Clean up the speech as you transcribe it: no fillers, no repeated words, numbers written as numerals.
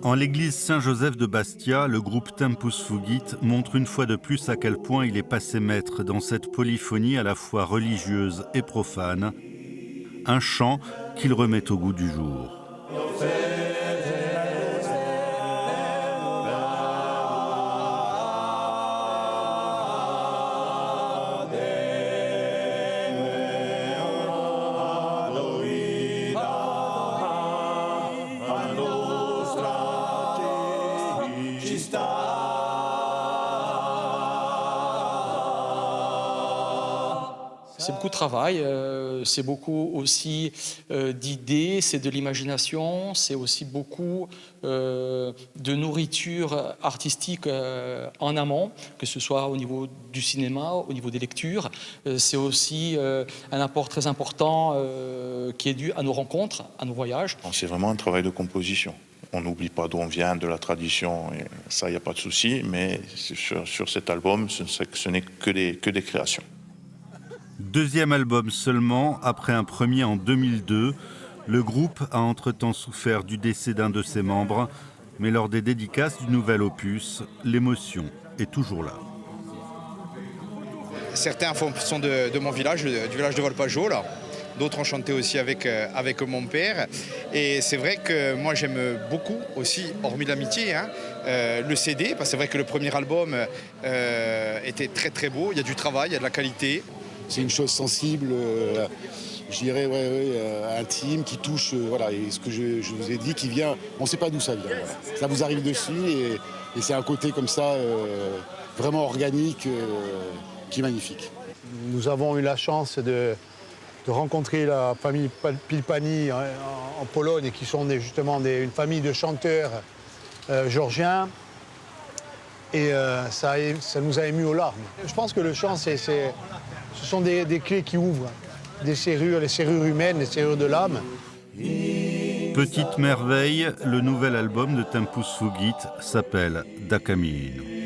En l'église Saint-Joseph de Bastia, le groupe Tempus Fugit montre une fois de plus à quel point il est passé maître dans cette polyphonie à la fois religieuse et profane, un chant qu'il remet au goût du jour. C'est beaucoup de travail, c'est beaucoup aussi d'idées, c'est de l'imagination, c'est aussi beaucoup de nourriture artistique en amont, que ce soit au niveau du cinéma, au niveau des lectures. C'est aussi un apport très important qui est dû à nos rencontres, à nos voyages. C'est vraiment un travail de composition. On n'oublie pas d'où on vient, de la tradition, et ça, il n'y a pas de souci, mais sur cet album, ce n'est que des créations. Deuxième album seulement, après un premier en 2002, le groupe a entre-temps souffert du décès d'un de ses membres, mais lors des dédicaces du nouvel opus, l'émotion est toujours là. Certains sont de mon village, du village de Volpageau, là. D'autres ont chanté aussi avec mon père. Et c'est vrai que moi j'aime beaucoup aussi, hormis l'amitié, le CD, parce que c'est vrai que le premier album était très très beau, il y a du travail, il y a de la qualité. C'est une chose sensible, je dirais intime, qui touche, voilà, et ce que je vous ai dit, qui vient, on ne sait pas d'où ça vient. Voilà. Ça vous arrive dessus et c'est un côté comme ça, vraiment organique, qui est magnifique. Nous avons eu la chance de rencontrer la famille Pilpani en Pologne, qui sont justement une famille de chanteurs géorgiens. Et ça nous a émus aux larmes. Je pense que le chant, ce sont des clés qui ouvrent des serrures, les serrures humaines, les serrures de l'âme. Petite merveille, le nouvel album de Tempus Fugit s'appelle Da Cammino.